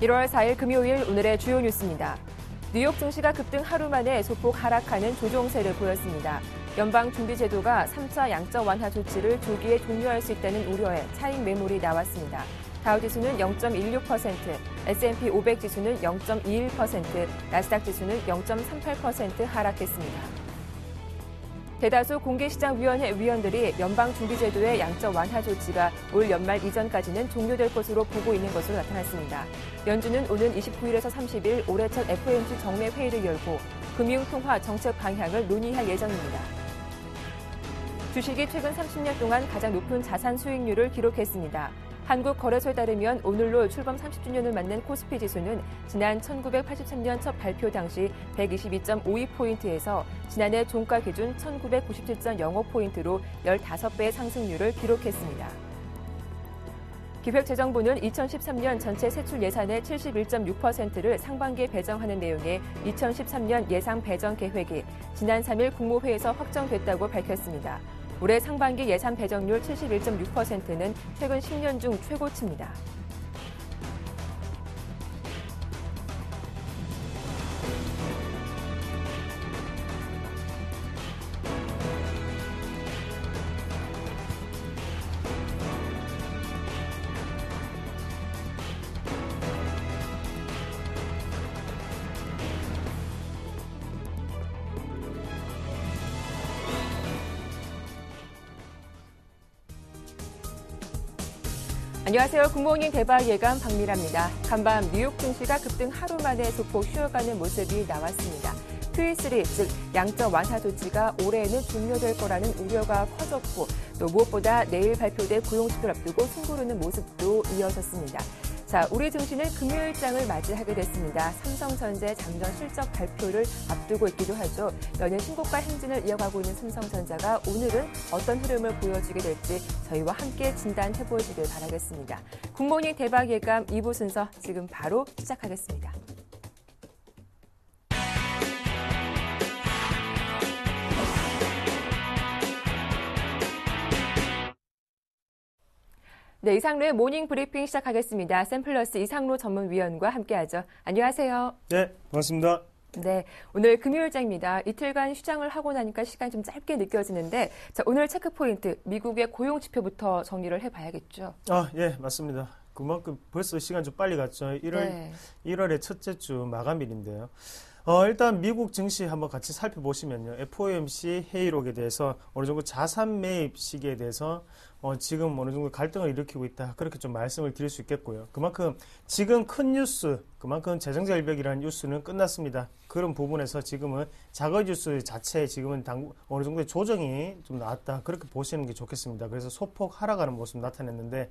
1월 4일 금요일 오늘의 주요 뉴스입니다. 뉴욕 증시가 급등 하루 만에 소폭 하락하는 조종세를 보였습니다. 연방준비제도가 3차 양적 완화 조치를 조기에 종료할 수 있다는 우려에 차익 매물이 나왔습니다. 다우지수는 0.16%, S&P 500 지수는 0.21%, 나스닥 지수는 0.38% 하락했습니다. 대다수 공개시장위원회 위원들이 연방준비제도의 양적 완화 조치가 올 연말 이전까지는 종료될 것으로 보고 있는 것으로 나타났습니다. 연준은 오는 29일에서 30일 올해 첫 FOMC 정례 회의를 열고 금융통화 정책 방향을 논의할 예정입니다. 주식이 최근 30년 동안 가장 높은 자산 수익률을 기록했습니다. 한국거래소에 따르면 오늘로 출범 30주년을 맞는 코스피 지수는 지난 1983년 첫 발표 당시 122.52포인트에서 지난해 종가 기준 1997.05포인트로 15배의 상승률을 기록했습니다. 기획재정부는 2013년 전체 세출 예산의 71.6%를 상반기에 배정하는 내용의 2013년 예산 배정 계획이 지난 3일 국무회의에서 확정됐다고 밝혔습니다. 올해 상반기 예산 배정률 71.6%는 최근 10년 중 최고치입니다. 안녕하세요. 굿모닝 대박 예감 박미라입니다. 간밤 뉴욕 증시가 급등 하루 만에 소폭 쉬어가는 모습이 나왔습니다. QE3, 즉 양적 완화 조치가 올해에는 종료될 거라는 우려가 커졌고 또 무엇보다 내일 발표될 고용지표를 앞두고 숨고르는 모습도 이어졌습니다. 자, 우리 증시는 금요일장을 맞이하게 됐습니다. 삼성전자의 잠정 실적 발표를 앞두고 있기도 하죠. 연일 신고가 행진을 이어가고 있는 삼성전자가 오늘은 어떤 흐름을 보여주게 될지 저희와 함께 진단해보시길 바라겠습니다. 굿모닝 대박 예감 2부 순서 지금 바로 시작하겠습니다. 네, 이상로의 모닝 브리핑 시작하겠습니다. 샘플러스 이상로 전문위원과 함께하죠. 안녕하세요. 네, 반갑습니다. 네, 오늘 금요일장입니다. 이틀간 휴장을 하고 나니까 시간이 좀 짧게 느껴지는데 자, 오늘 체크 포인트, 미국의 고용 지표부터 정리를 해봐야겠죠. 예, 맞습니다. 그만큼 벌써 시간 좀 빨리 갔죠. 1월의 첫째 주 마감일인데요. 일단 미국 증시 한번 같이 살펴보시면요. FOMC 회의록에 대해서 어느 정도 자산 매입 시기에 대해서 지금 어느 정도 갈등을 일으키고 있다. 그렇게 좀 말씀을 드릴 수 있겠고요. 그만큼 지금 큰 뉴스, 그만큼 재정절벽이라는 뉴스는 끝났습니다. 그런 부분에서 지금은 작은 뉴스 자체에 지금은 어느 정도의 조정이 좀 나왔다. 그렇게 보시는 게 좋겠습니다. 그래서 소폭 하락하는 모습 나타냈는데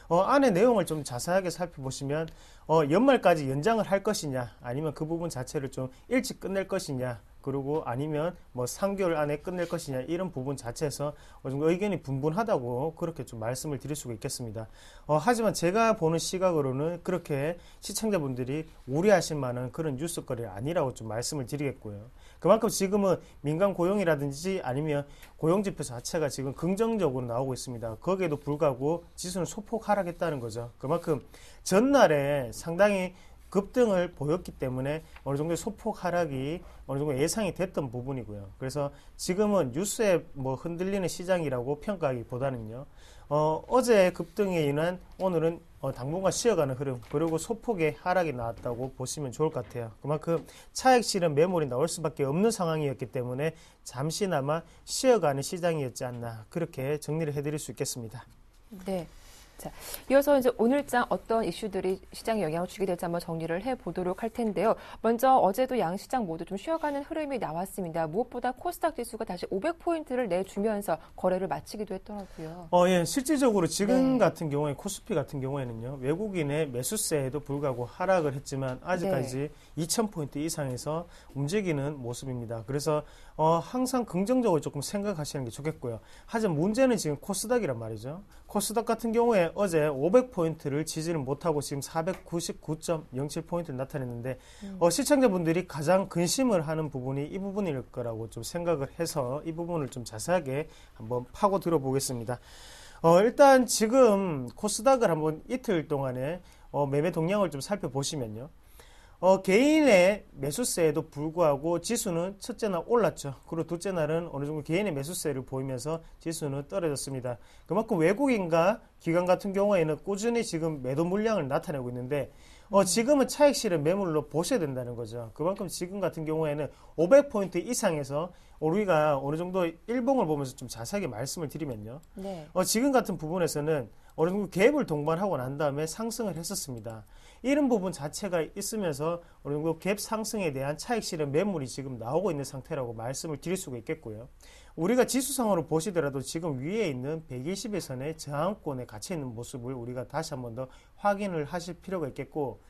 안에 내용을 좀 자세하게 살펴보시면 연말까지 연장을 할 것이냐 아니면 그 부분 자체를 좀 일찍 끝낼 것이냐 그리고 아니면 뭐 3개월 안에 끝낼 것이냐 이런 부분 자체에서 어느 정도 의견이 분분하다고 그렇게 좀 말씀을 드릴 수가 있겠습니다. 하지만 제가 보는 시각으로는 그렇게 시청자분들이 우려하실 만한 그런 뉴스거리 아니라고 좀 말씀을 드리겠고요. 그만큼 지금은 민간 고용이라든지 아니면 고용지표 자체가 지금 긍정적으로 나오고 있습니다. 거기에도 불구하고 지수는 소폭 하락했다는 거죠. 그만큼 전날에 상당히 급등을 보였기 때문에 어느 정도의 소폭 하락이 어느 정도 예상이 됐던 부분이고요. 그래서 지금은 뉴스에 뭐 흔들리는 시장이라고 평가하기보다는요. 어제 급등에 인한 오늘은 당분간 쉬어가는 흐름 그리고 소폭의 하락이 나왔다고 보시면 좋을 것 같아요. 그만큼 차익 실현 매물이 나올 수밖에 없는 상황이었기 때문에 잠시나마 쉬어가는 시장이었지 않나 그렇게 정리를 해드릴 수 있겠습니다. 네. 자, 이어서 이제 오늘장 어떤 이슈들이 시장에 영향을 주게 될지 한번 정리를 해보도록 할 텐데요. 먼저 어제도 양시장 모두 좀 쉬어가는 흐름이 나왔습니다. 무엇보다 코스닥 지수가 다시 500포인트를 내주면서 거래를 마치기도 했더라고요. 예, 실질적으로 지금 같은 경우에 코스피 같은 경우에는요. 외국인의 매수세에도 불구하고 하락을 했지만 아직까지 2000포인트 이상에서 움직이는 모습입니다. 그래서 항상 긍정적으로 조금 생각하시는 게 좋겠고요. 하지만 문제는 지금 코스닥이란 말이죠. 코스닥 같은 경우에 어제 500포인트를 지지를 못하고 지금 499.07포인트를 나타냈는데 시청자분들이 가장 근심을 하는 부분이 이 부분일 거라고 좀 생각을 해서 이 부분을 좀 자세하게 한번 파고 들어보겠습니다. 일단 지금 코스닥을 한번 이틀 동안에 매매 동향을 좀 살펴보시면요. 개인의 매수세에도 불구하고 지수는 첫째 날 올랐죠. 그리고 둘째 날은 어느 정도 개인의 매수세를 보이면서 지수는 떨어졌습니다. 그만큼 외국인과 기관 같은 경우에는 꾸준히 지금 매도 물량을 나타내고 있는데 지금은 차익 실현 매물로 보셔야 된다는 거죠. 그만큼 지금 같은 경우에는 500포인트 이상에서 우리가 어느 정도 일봉을 보면서 좀 자세하게 말씀을 드리면요. 네. 지금 같은 부분에서는 어느 정도 갭을 동반하고 난 다음에 상승을 했었습니다. 이런 부분 자체가 있으면서 어느 정도 갭 상승에 대한 차익 실현 매물이 지금 나오고 있는 상태라고 말씀을 드릴 수가 있겠고요. 우리가 지수상으로 보시더라도 지금 위에 있는 120일선의 저항권에 갇혀 있는 모습을 우리가 다시 한 번 더 확인을 하실 필요가 있겠고,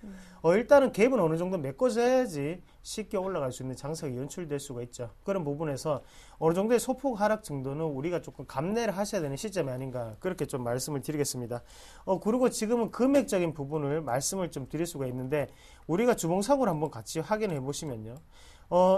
일단은 갭은 어느 정도 메꿔져야지 쉽게 올라갈 수 있는 장세가 연출될 수가 있죠. 그런 부분에서 어느 정도의 소폭 하락 정도는 우리가 조금 감내를 하셔야 되는 시점이 아닌가, 그렇게 좀 말씀을 드리겠습니다. 그리고 지금은 금액적인 부분을 말씀을 좀 드릴 수가 있는데, 우리가 주봉상으로 한번 같이 확인해 보시면요.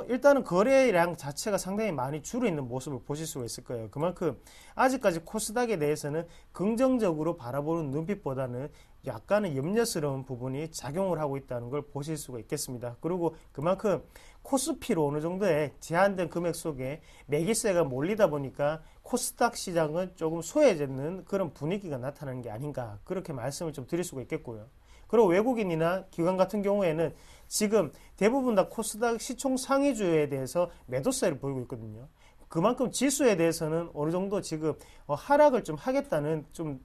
일단은 거래량 자체가 상당히 많이 줄어 있는 모습을 보실 수가 있을 거예요. 그만큼 아직까지 코스닥에 대해서는 긍정적으로 바라보는 눈빛보다는 약간의 염려스러운 부분이 작용을 하고 있다는 걸 보실 수가 있겠습니다. 그리고 그만큼 코스피로 어느 정도의 제한된 금액 속에 매기세가 몰리다 보니까 코스닥 시장은 조금 소외되는 그런 분위기가 나타나는 게 아닌가, 그렇게 말씀을 좀 드릴 수가 있겠고요. 그리고 외국인이나 기관 같은 경우에는 지금 대부분 다 코스닥 시총 상위주에 대해서 매도세를 보이고 있거든요. 그만큼 지수에 대해서는 어느 정도 지금 하락을 좀 하겠다는 좀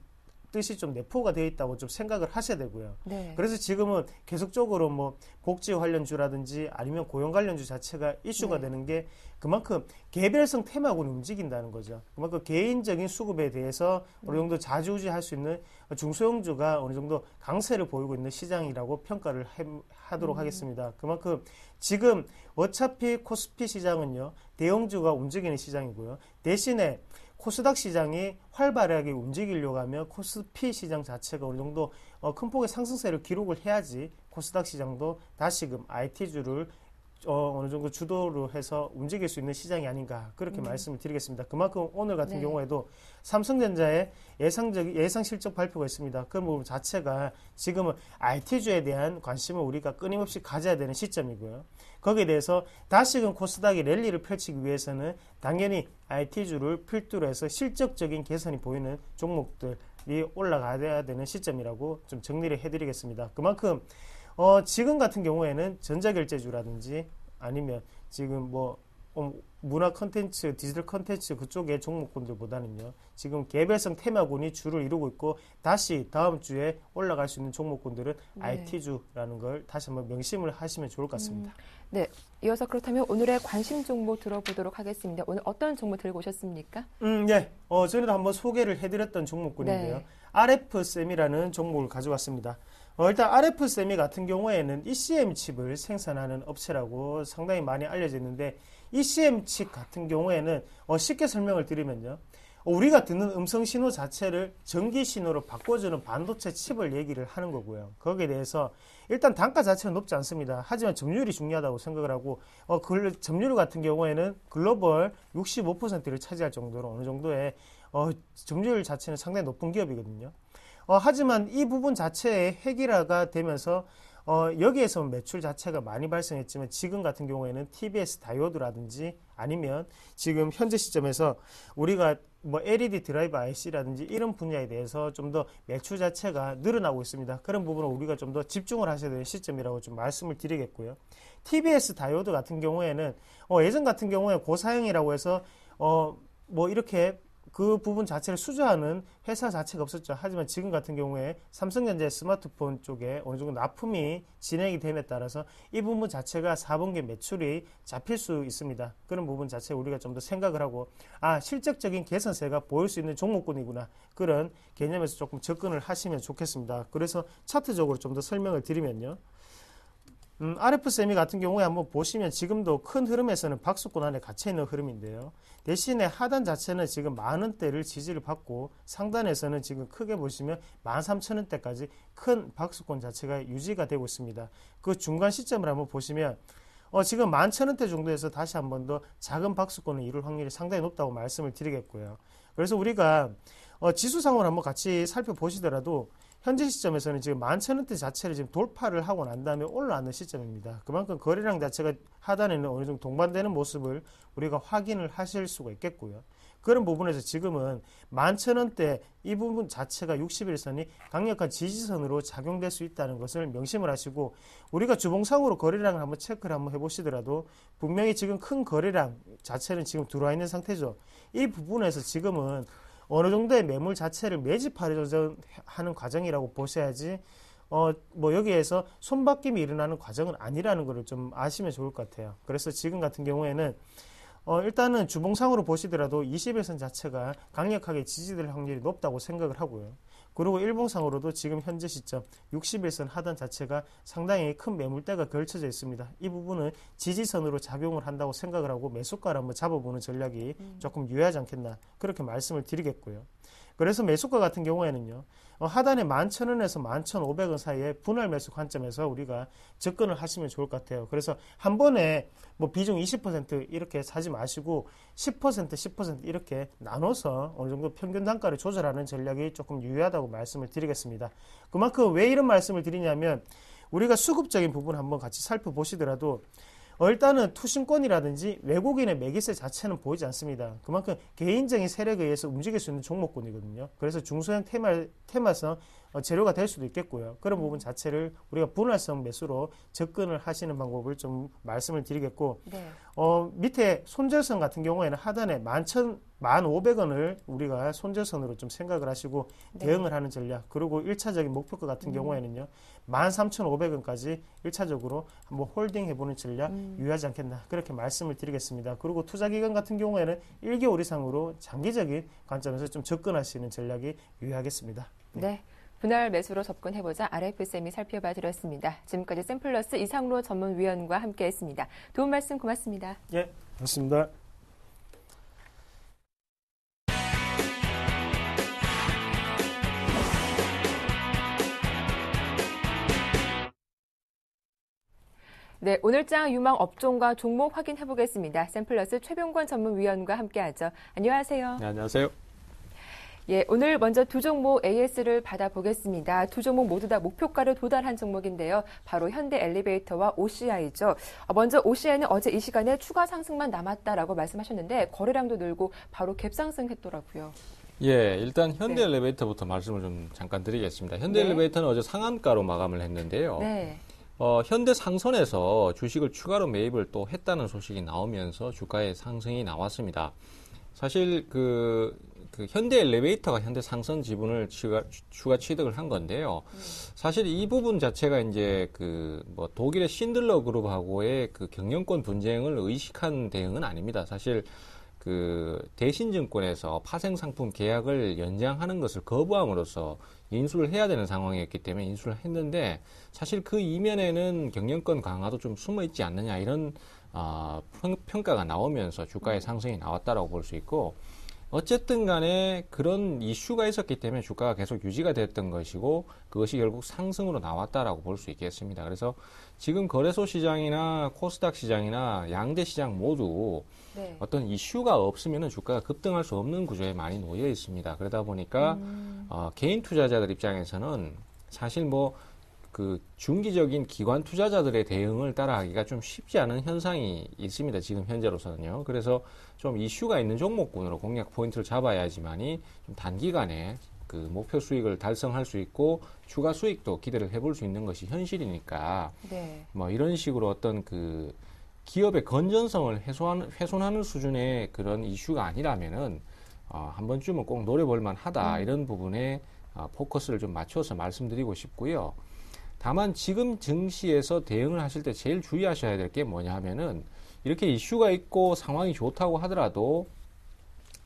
뜻이 좀 내포가 되어 있다고 좀 생각을 하셔야 되고요. 네. 그래서 지금은 계속적으로 뭐 복지 관련주라든지 아니면 고용 관련주 자체가 이슈가 네. 되는 게 그만큼 개별성 테마군이 움직인다는 거죠. 그만큼 개인적인 수급에 대해서 어느 정도 좌지우지할 수 있는 중소형주가 어느 정도 강세를 보이고 있는 시장이라고 평가를 하도록 하겠습니다. 그만큼 지금 어차피 코스피 시장은요, 대형주가 움직이는 시장이고요. 대신에 코스닥 시장이 활발하게 움직이려고 하면 코스피 시장 자체가 어느 정도 큰 폭의 상승세를 기록을 해야지 코스닥 시장도 다시금 IT주를 어느 정도 주도로 해서 움직일 수 있는 시장이 아닌가, 그렇게 말씀을 드리겠습니다. 그만큼 오늘 같은 네. 경우에도 삼성전자의 예상 실적 발표가 있습니다. 그 부분 자체가 지금은 IT주에 대한 관심을 우리가 끊임없이 가져야 되는 시점이고요. 거기에 대해서 다시금 코스닥이 랠리를 펼치기 위해서는 당연히 IT주를 필두로 해서 실적적인 개선이 보이는 종목들이 올라가야 되는 시점이라고 좀 정리를 해드리겠습니다. 그만큼 지금 같은 경우에는 전자결제주라든지 아니면 지금 뭐 문화 컨텐츠, 디지털 컨텐츠 그쪽의 종목군들보다는요, 지금 개별성 테마군이 주를 이루고 있고 다시 다음 주에 올라갈 수 있는 종목군들은 네. IT주라는 걸 다시 한번 명심을 하시면 좋을 것 같습니다. 네, 이어서 그렇다면 오늘의 관심 종목 들어보도록 하겠습니다. 오늘 어떤 종목 들고 오셨습니까? 네. 전에도 한번 소개를 해드렸던 종목군인데요. 네. RF셈이라는 종목을 가져왔습니다. 일단 RF셈이 같은 경우에는 ECM 칩을 생산하는 업체라고 상당히 많이 알려져 있는데, ECM 칩 같은 경우에는 쉽게 설명을 드리면요, 우리가 듣는 음성 신호 자체를 전기 신호로 바꿔주는 반도체 칩을 얘기를 하는 거고요. 거기에 대해서 일단 단가 자체는 높지 않습니다. 하지만 점유율이 중요하다고 생각을 하고, 점유율 같은 경우에는 글로벌 65%를 차지할 정도로 어느 정도의 점유율 자체는 상당히 높은 기업이거든요. 하지만 이 부분 자체에 획일화가 되면서 여기에서 매출 자체가 많이 발생했지만, 지금 같은 경우에는 TBS 다이오드라든지 아니면 지금 현재 시점에서 우리가 뭐 LED 드라이브 IC라든지 이런 분야에 대해서 좀 더 매출 자체가 늘어나고 있습니다. 그런 부분을 우리가 좀 더 집중을 하셔야 되는 시점이라고 좀 말씀을 드리겠고요. TBS 다이오드 같은 경우에는 예전 같은 경우에 고사양이라고 해서 뭐 이렇게 그 부분 자체를 수주하는 회사 자체가 없었죠. 하지만 지금 같은 경우에 삼성전자의 스마트폰 쪽에 어느 정도 납품이 진행이 됨에 따라서 이 부분 자체가 4분기 매출이 잡힐 수 있습니다. 그런 부분 자체 우리가 좀 더 생각을 하고, 실적적인 개선세가 보일 수 있는 종목군이구나, 그런 개념에서 조금 접근을 하시면 좋겠습니다. 그래서 차트적으로 좀 더 설명을 드리면요, RF세미 같은 경우에 한번 보시면 지금도 큰 흐름에서는 박스권 안에 갇혀있는 흐름인데요. 대신에 하단 자체는 지금 10,000원대를 지지를 받고, 상단에서는 지금 크게 보시면 13,000원대까지 큰 박스권 자체가 유지가 되고 있습니다. 그 중간 시점을 한번 보시면 지금 11,000원대 정도에서 다시 한 번 더 작은 박스권을 이룰 확률이 상당히 높다고 말씀을 드리겠고요. 그래서 우리가 지수상으로 한번 같이 살펴보시더라도 현재 시점에서는 지금 11,000원대 자체를 지금 돌파를 하고 난 다음에 올라가는 시점입니다. 그만큼 거래량 자체가 하단에는 어느 정도 동반되는 모습을 우리가 확인을 하실 수가 있겠고요. 그런 부분에서 지금은 11,000원대 이 부분 자체가 60일선이 강력한 지지선으로 작용될 수 있다는 것을 명심을 하시고, 우리가 주봉상으로 거래량을 한번 체크를 한번 해보시더라도 분명히 지금 큰 거래량 자체는 지금 들어와 있는 상태죠. 이 부분에서 지금은 어느 정도의 매물 자체를 매집하려는 과정이라고 보셔야지, 뭐 여기에서 손바뀜이 일어나는 과정은 아니라는 것을 좀 아시면 좋을 것 같아요. 그래서 지금 같은 경우에는 일단은 주봉상으로 보시더라도 21선 자체가 강력하게 지지될 확률이 높다고 생각을 하고요. 그리고 일봉상으로도 지금 현재 시점 61선 하단 자체가 상당히 큰 매물대가 걸쳐져 있습니다. 이 부분은 지지선으로 작용을 한다고 생각을 하고 매수가를 한번 잡아보는 전략이 조금 유효하지 않겠나, 그렇게 말씀을 드리겠고요. 그래서 매수가 같은 경우에는요, 하단에 11,000원에서 11,500원 사이에 분할 매수 관점에서 우리가 접근을 하시면 좋을 것 같아요. 그래서 한 번에 뭐 비중 20% 이렇게 사지 마시고 10%, 10% 이렇게 나눠서 어느 정도 평균 단가를 조절하는 전략이 조금 유효하다고 말씀을 드리겠습니다. 그만큼 왜 이런 말씀을 드리냐면, 우리가 수급적인 부분 한번 같이 살펴보시더라도 일단은 투신권이라든지 외국인의 매기세 자체는 보이지 않습니다. 그만큼 개인적인 세력에 의해서 움직일 수 있는 종목군이거든요. 그래서 중소형 테마성 재료가 될 수도 있겠고요. 그런 부분 자체를 우리가 분할성 매수로 접근을 하시는 방법을 좀 말씀을 드리겠고, 네. 밑에 손절선 같은 경우에는 하단에 11,500원을 우리가 손절선으로 좀 생각을 하시고 네. 대응을 하는 전략, 그리고 1차적인 목표가 같은 경우에는요, 13,500원까지 1차적으로 한번 홀딩 해보는 전략 유효하지 않겠나, 그렇게 말씀을 드리겠습니다. 그리고 투자기간 같은 경우에는 1개월 이상으로 장기적인 관점에서 좀 접근하시는 전략이 유효하겠습니다. 네. 분할 매수로 접근해보자 RF쌤이 살펴봐 드렸습니다. 지금까지 샘플러스 이상로 전문위원과 함께했습니다. 도움 말씀 고맙습니다. 예, 고맙습니다. 네, 오늘장 유망 업종과 종목 확인해 보겠습니다. 샘플러스 최병권 전문위원과 함께하죠. 안녕하세요. 네, 안녕하세요. 예, 오늘 먼저 두 종목 AS를 받아보겠습니다. 두 종목 모두 다 목표가를 도달한 종목인데요. 바로 현대엘리베이터와 OCI죠. 먼저 OCI는 어제 이 시간에 추가 상승만 남았다라고 말씀하셨는데 거래량도 늘고 바로 갭상승했더라고요. 예, 일단 현대엘리베이터부터 말씀을 좀 잠깐 드리겠습니다. 현대엘리베이터는 어제 상한가로 마감을 했는데요. 네. 현대상선에서 주식을 추가로 매입을 또 했다는 소식이 나오면서 주가의 상승이 나왔습니다. 사실 현대엘리베이터가 현대상선 지분을 추가 취득을 한 건데요. 사실 이 부분 자체가 이제 독일의 신들러 그룹하고의 경영권 분쟁을 의식한 대응은 아닙니다. 사실 대신증권에서 파생상품 계약을 연장하는 것을 거부함으로써 인수를 해야 되는 상황이었기 때문에 인수를 했는데, 사실 그 이면에는 경영권 강화도 좀 숨어 있지 않느냐, 이런 평가가 나오면서 주가의 상승이 나왔다라고 볼 수 있고, 어쨌든 간에 그런 이슈가 있었기 때문에 주가가 계속 유지가 됐던 것이고, 그것이 결국 상승으로 나왔다라고 볼 수 있겠습니다. 그래서 지금 거래소 시장이나 코스닥 시장이나 양대 시장 모두 네. 어떤 이슈가 없으면 주가가 급등할 수 없는 구조에 많이 놓여 있습니다. 그러다 보니까 개인 투자자들 입장에서는 사실 중기적인 기관 투자자들의 대응을 따라하기가 좀 쉽지 않은 현상이 있습니다. 지금 현재로서는요. 그래서 좀 이슈가 있는 종목군으로 공략 포인트를 잡아야지만이 좀 단기간에 목표 수익을 달성할 수 있고 추가 수익도 기대를 해볼 수 있는 것이 현실이니까 네. 이런 식으로 어떤 기업의 건전성을 훼손하는 수준의 그런 이슈가 아니라면은 한 번쯤은 꼭 노려볼 만하다, 이런 부분에 포커스를 좀 맞춰서 말씀드리고 싶고요. 다만 지금 증시에서 대응을 하실 때 제일 주의하셔야 될 게 뭐냐 하면은, 이렇게 이슈가 있고 상황이 좋다고 하더라도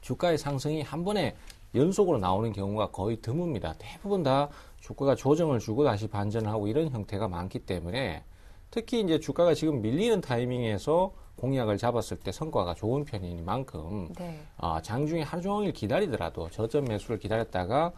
주가의 상승이 한 번에 연속으로 나오는 경우가 거의 드뭅니다. 대부분 다 주가가 조정을 주고 다시 반전을 하고 이런 형태가 많기 때문에, 특히 이제 주가가 지금 밀리는 타이밍에서 공약을 잡았을 때 성과가 좋은 편이니만큼 네. 장중에 하루 종일 기다리더라도 저점 매수를 기다렸다가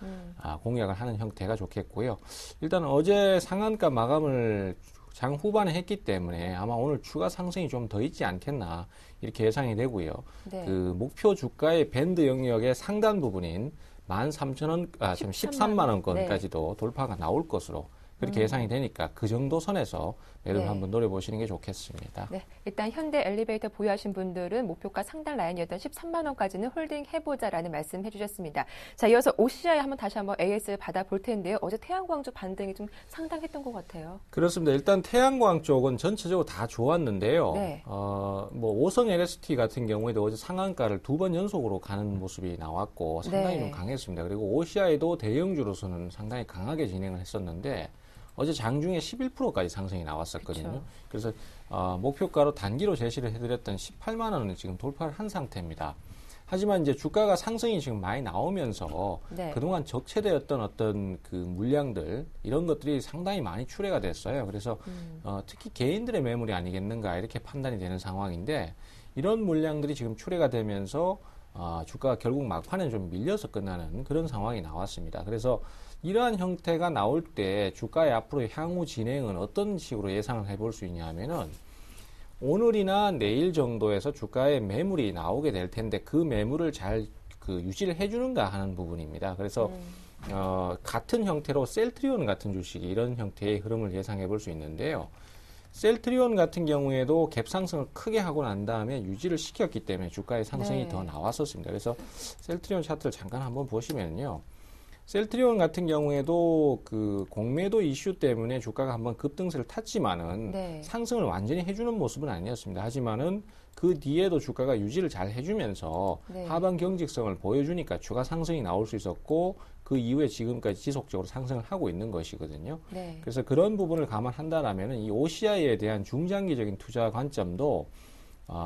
공약을 하는 형태가 좋겠고요. 일단 어제 상한가 마감을 장 후반에 했기 때문에 아마 오늘 추가 상승이 좀 더 있지 않겠나, 이렇게 예상이 되고요. 네. 목표 주가의 밴드 영역의 상단 부분인 13,000원, 13만 원권까지도 돌파가 나올 것으로 그렇게 예상이 되니까 그 정도 선에서 매도를 한번 노려보시는 게 좋겠습니다. 네, 일단 현대 엘리베이터 보유하신 분들은 목표가 상단 라인이었던 13만 원까지는 홀딩 해보자라는 말씀 해주셨습니다. 자, 이어서 OCI 다시 한번 AS 받아볼 텐데요. 어제 태양광주 반등이 좀 상당했던 것 같아요. 그렇습니다. 일단 태양광 쪽은 전체적으로 다 좋았는데요. 네. 오성 LST 같은 경우에도 어제 상한가를 2번 연속으로 가는 모습이 나왔고 상당히 좀 강했습니다. 그리고 OCI도 대형주로서는 상당히 강하게 진행을 했었는데 어제 장중에 11%까지 상승이 나왔었거든요. 그쵸. 그래서 목표가로 단기로 제시를 해드렸던 18만 원은 지금 돌파를 한 상태입니다. 하지만 이제 주가가 상승이 지금 많이 나오면서 그동안 적체되었던 어떤 그 물량들 이런 것들이 상당히 많이 출회가 됐어요. 그래서 특히 개인들의 매물이 아니겠는가 이렇게 판단이 되는 상황인데 이런 물량들이 지금 출회가 되면서 주가가 결국 막판에 좀 밀려서 끝나는 그런 상황이 나왔습니다. 그래서 이러한 형태가 나올 때 주가의 앞으로 향후 진행은 어떤 식으로 예상을 해볼 수 있냐 하면은 오늘이나 내일 정도에서 주가에 매물이 나오게 될 텐데 그 매물을 잘 유지를 해주는가 하는 부분입니다. 그래서 같은 형태로 셀트리온 같은 주식이 이런 형태의 흐름을 예상해 볼 수 있는데요. 셀트리온 같은 경우에도 갭 상승을 크게 하고 난 다음에 유지를 시켰기 때문에 주가의 상승이 더 나왔었습니다. 그래서 셀트리온 차트를 잠깐 한번 보시면요. 셀트리온 같은 경우에도 그 공매도 이슈 때문에 주가가 한번 급등세를 탔지만은 상승을 완전히 해주는 모습은 아니었습니다. 하지만은 그 뒤에도 주가가 유지를 잘 해주면서 하방 경직성을 보여주니까 추가 상승이 나올 수 있었고 그 이후에 지금까지 지속적으로 상승을 하고 있는 것이거든요. 그래서 그런 부분을 감안한다라면은 이 OCI에 대한 중장기적인 투자 관점도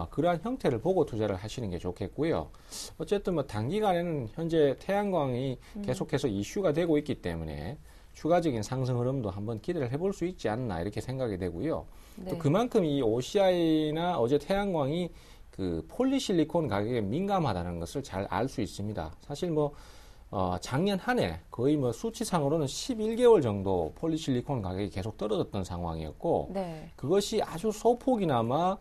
그러한 형태를 보고 투자를 하시는 게 좋겠고요. 어쨌든 뭐 단기간에는 현재 태양광이 계속해서 이슈가 되고 있기 때문에 추가적인 상승 흐름도 한번 기대를 해볼 수 있지 않나 이렇게 생각이 되고요. 또 그만큼 이 OCI나 어제 태양광이 그 폴리실리콘 가격에 민감하다는 것을 잘 알 수 있습니다. 사실 뭐 작년 한 해 거의 뭐 수치상으로는 11개월 정도 폴리실리콘 가격이 계속 떨어졌던 상황이었고 그것이 아주 소폭이나마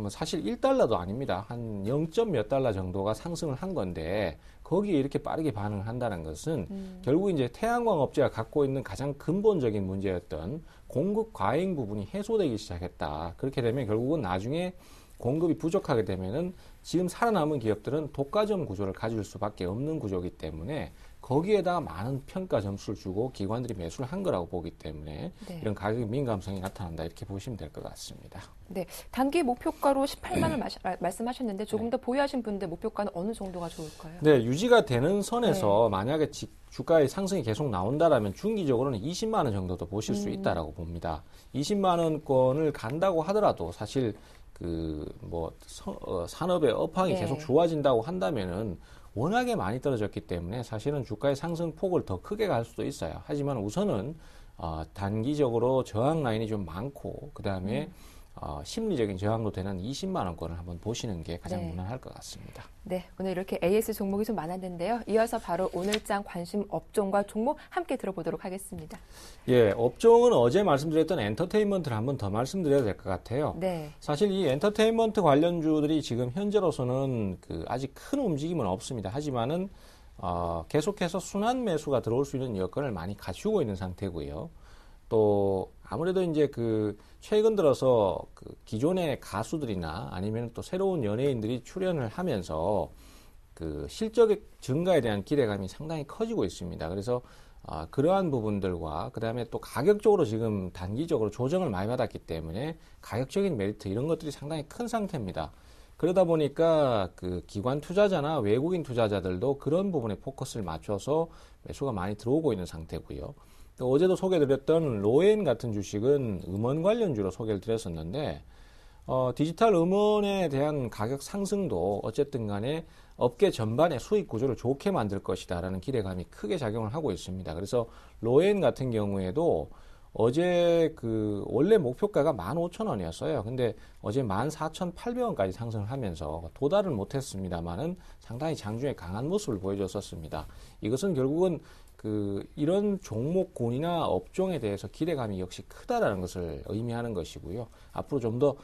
사실 1달러도 아닙니다. 한 0점 몇 달러 정도가 상승을 한 건데 거기에 이렇게 빠르게 반응을 한다는 것은 결국 이제 태양광 업체가 갖고 있는 가장 근본적인 문제였던 공급 과잉 부분이 해소되기 시작했다. 그렇게 되면 결국은 나중에 공급이 부족하게 되면은 지금 살아남은 기업들은 독과점 구조를 가질 수밖에 없는 구조이기 때문에 거기에다가 많은 평가 점수를 주고 기관들이 매수를 한 거라고 보기 때문에 이런 가격 민감성이 나타난다 이렇게 보시면 될 것 같습니다. 네, 단기 목표가로 18만 원 말씀하셨는데 조금 더 보유하신 분들 목표가는 어느 정도가 좋을까요? 네, 유지가 되는 선에서 만약에 주가의 상승이 계속 나온다라면 중기적으로는 20만 원 정도도 보실 수 있다라고 봅니다. 20만 원권을 간다고 하더라도 사실 산업의 업황이 계속 좋아진다고 한다면은 워낙에 많이 떨어졌기 때문에 사실은 주가의 상승 폭을 더 크게 갈 수도 있어요. 하지만 우선은 단기적으로 저항 라인이 좀 많고 그 다음에 심리적인 저항도 되는 20만 원권을 한번 보시는 게 가장 무난할 것 같습니다. 네, 오늘 이렇게 AS 종목이 좀 많았는데요. 이어서 바로 오늘장 관심 업종과 종목 함께 들어보도록 하겠습니다. 예, 업종은 어제 말씀드렸던 엔터테인먼트를 한번 더 말씀드려야 될 것 같아요. 사실 이 엔터테인먼트 관련주들이 지금 현재로서는 아직 큰 움직임은 없습니다. 하지만은 계속해서 순환 매수가 들어올 수 있는 여건을 많이 갖추고 있는 상태고요. 또 아무래도 이제 최근 들어서 기존의 가수들이나 아니면 또 새로운 연예인들이 출연을 하면서 실적의 증가에 대한 기대감이 상당히 커지고 있습니다. 그래서 그러한 부분들과 그 다음에 또 가격적으로 지금 단기적으로 조정을 많이 받았기 때문에 가격적인 메리트 이런 것들이 상당히 큰 상태입니다. 그러다 보니까 기관 투자자나 외국인 투자자들도 그런 부분에 포커스를 맞춰서 매수가 많이 들어오고 있는 상태고요. 또 어제도 소개드렸던 로엔 같은 주식은 음원 관련주로 소개를 드렸었는데 디지털 음원에 대한 가격 상승도 어쨌든 간에 업계 전반의 수익 구조를 좋게 만들 것이다라는 기대감이 크게 작용을 하고 있습니다. 그래서 로엔 같은 경우에도 어제 원래 목표가가 15,000원이었어요. 근데 어제 14,800원까지 상승을 하면서 도달은 못했습니다만은 상당히 장중에 강한 모습을 보여줬었습니다. 이것은 결국은 이런 종목군이나 업종에 대해서 기대감이 역시 크다라는 것을 의미하는 것이고요. 앞으로 좀 더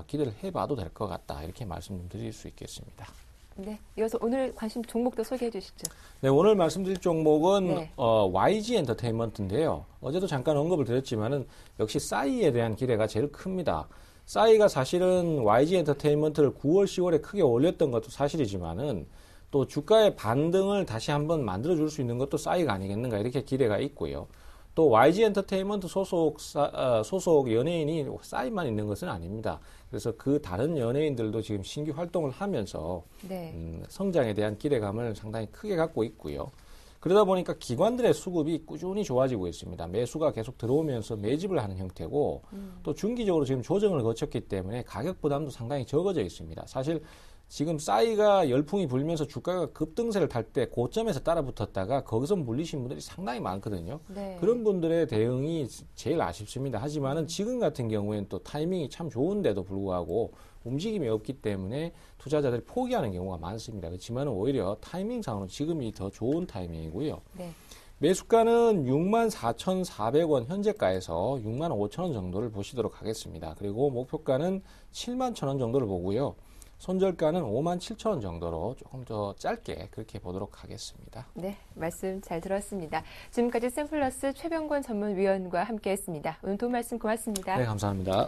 기대를 해봐도 될 것 같다. 이렇게 말씀 좀 드릴 수 있겠습니다. 네, 이어서 오늘 관심 종목도 소개해 주시죠. 네, 오늘 말씀드릴 종목은 네. YG 엔터테인먼트인데요. 어제도 잠깐 언급을 드렸지만은 역시 싸이에 대한 기대가 제일 큽니다. 싸이가 사실은 YG 엔터테인먼트를 9월, 10월에 크게 올렸던 것도 사실이지만은 또 주가의 반등을 다시 한번 만들어줄 수 있는 것도 싸이가 아니겠는가 이렇게 기대가 있고요. 또 YG 엔터테인먼트 소속 연예인이 싸이만 있는 것은 아닙니다. 그래서 그 다른 연예인들도 지금 신규 활동을 하면서 네. 성장에 대한 기대감을 상당히 크게 갖고 있고요. 그러다 보니까 기관들의 수급이 꾸준히 좋아지고 있습니다. 매수가 계속 들어오면서 매집을 하는 형태고 또 중기적으로 지금 조정을 거쳤기 때문에 가격 부담도 상당히 적어져 있습니다. 사실 지금 싸이가 열풍이 불면서 주가가 급등세를 탈 때 고점에서 따라붙었다가 거기서 물리신 분들이 상당히 많거든요. 네. 그런 분들의 대응이 제일 아쉽습니다. 하지만은 지금 같은 경우에는 또 타이밍이 참 좋은데도 불구하고 움직임이 없기 때문에 투자자들이 포기하는 경우가 많습니다. 그렇지만 오히려 타이밍상으로 지금이 더 좋은 타이밍이고요. 네. 매수가는 64,400원 현재가에서 65,000원 정도를 보시도록 하겠습니다. 그리고 목표가는 71,000원 정도를 보고요. 손절가는 57,000원 정도로 조금 더 짧게 그렇게 보도록 하겠습니다. 네, 말씀 잘 들었습니다. 지금까지 샘플러스 최병권 전문위원과 함께했습니다. 오늘 도움 말씀 고맙습니다. 네, 감사합니다.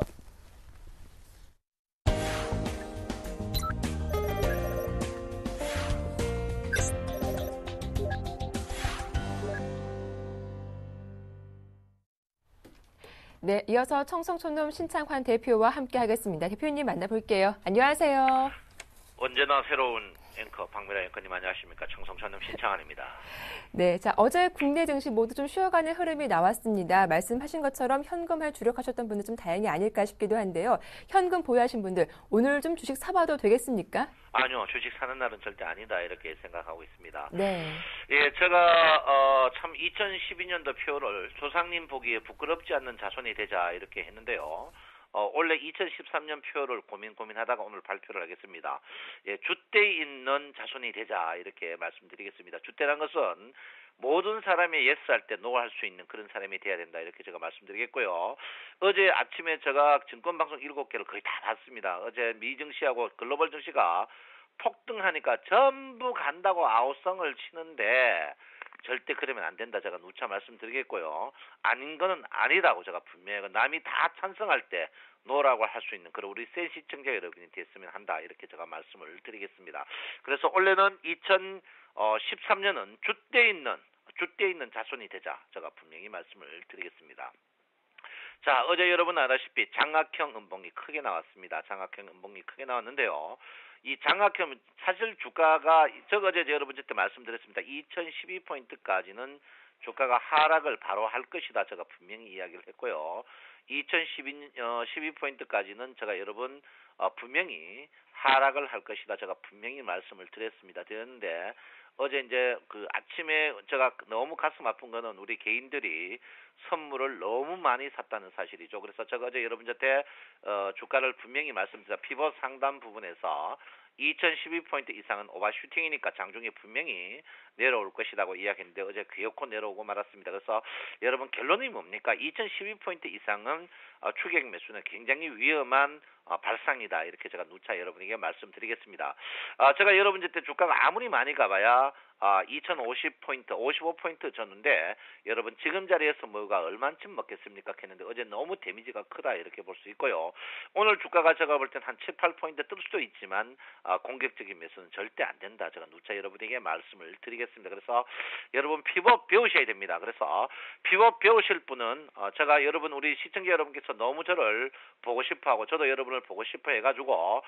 네, 이어서 청성촌놈 신창환 대표와 함께하겠습니다. 대표님 만나볼게요. 안녕하세요. 언제나 새로운 앵커 박미라 앵커님 안녕하십니까. 청성촌놈 신창환입니다. 네, 자 어제 국내 증시 모두 좀 쉬어가는 흐름이 나왔습니다. 말씀하신 것처럼 현금을 주력하셨던 분들 좀 다행이 아닐까 싶기도 한데요. 현금 보유하신 분들 오늘 좀 주식 사봐도 되겠습니까? 아니요, 주식 사는 날은 절대 아니다 이렇게 생각하고 있습니다. 네. 예, 제가 참 2012년도 표를 조상님 보기에 부끄럽지 않는 자손이 되자 이렇게 했는데요. 원래 2013년 표를 고민하다가 오늘 발표를 하겠습니다. 예, 줏대 있는 자손이 되자 이렇게 말씀드리겠습니다. 줏대란 것은 모든 사람이 예스 할 때 노 할 수 있는 그런 사람이 돼야 된다 이렇게 제가 말씀드리겠고요. 어제 아침에 제가 증권방송 7개를 거의 다 봤습니다. 어제 미 증시하고 글로벌 증시가 폭등하니까 전부 간다고 아우성을 치는데 절대 그러면 안 된다. 제가 누차 말씀드리겠고요. 아닌 거는 아니라고 제가 분명히 남이 다 찬성할 때 노라고 할 수 있는 그런 우리 센 시청자 여러분이 됐으면 한다. 이렇게 제가 말씀을 드리겠습니다. 그래서 원래는 2013년은 줏대 있는 자손이 되자. 제가 분명히 말씀을 드리겠습니다. 자, 어제 여러분 알다시피 장악형 음봉이 크게 나왔습니다. 장악형 음봉이 크게 나왔는데요. 이 장악형 사실 주가가 제가 어제 여러분한테 말씀드렸습니다. 2012포인트까지는 주가가 하락을 바로 할 것이다. 제가 분명히 이야기를 했고요. 2012포인트까지는 제가 여러분 분명히 하락을 할 것이다. 제가 분명히 말씀을 드렸는데 어제 이제 그 아침에 제가 너무 가슴 아픈 거는 우리 개인들이 선물을 너무 많이 샀다는 사실이죠. 그래서 제가 어제 여러분한테 주가를 분명히 말씀드렸습니다. 피벗 상단 부분에서 2012포인트 이상은 오버슈팅이니까 장중에 분명히 내려올 것이라고 이야기했는데 어제 귀엽고 내려오고 말았습니다. 그래서 여러분 결론이 뭡니까? 2012포인트 이상은 추격 매수는 굉장히 위험한 발상이다. 이렇게 제가 누차 여러분에게 말씀드리겠습니다. 제가 여러분한테 주가가 아무리 많이 가봐야 2050포인트, 55포인트 줬는데 여러분 지금 자리에서 뭐가 얼마쯤 먹겠습니까? 했는데 어제 너무 데미지가 크다 이렇게 볼 수 있고요. 오늘 주가가 제가 볼 땐 한 7, 8포인트 뜰 수도 있지만 공격적인 매수는 절대 안 된다. 제가 누차 여러분에게 말씀을 드리겠습니다. 그래서 여러분 피벗 배우셔야 됩니다. 그래서 피벗 배우실 분은 제가 여러분 우리 시청자 여러분께서 너무 저를 보고 싶어하고 저도 여러분을 보고 싶어 해가지고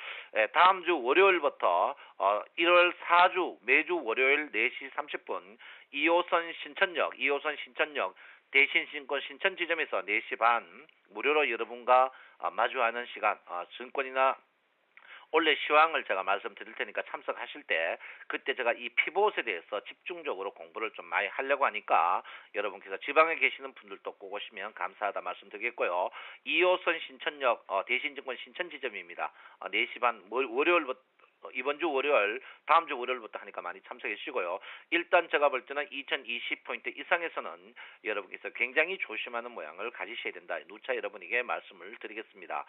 다음 주 월요일부터 1월 4주 매주 월요일 4시 30분 2호선 신천역 대신신권 신천 지점에서 4시 반 무료로 여러분과 마주하는 시간 증권이나 원래 시황을 제가 말씀드릴 테니까 참석하실 때 그때 제가 이 피봇에 대해서 집중적으로 공부를 좀 많이 하려고 하니까 여러분께서 지방에 계시는 분들도 꼭 오시면 감사하다 말씀드리겠고요. 2호선 신천역 대신증권 신천지점입니다. 4시 반 월요일부터 이번 주 월요일, 다음 주 월요일부터 하니까 많이 참석해 주시고요. 일단 제가 볼 때는 2020포인트 이상에서는 여러분께서 굉장히 조심하는 모양을 가지셔야 된다. 누차 여러분에게 말씀을 드리겠습니다.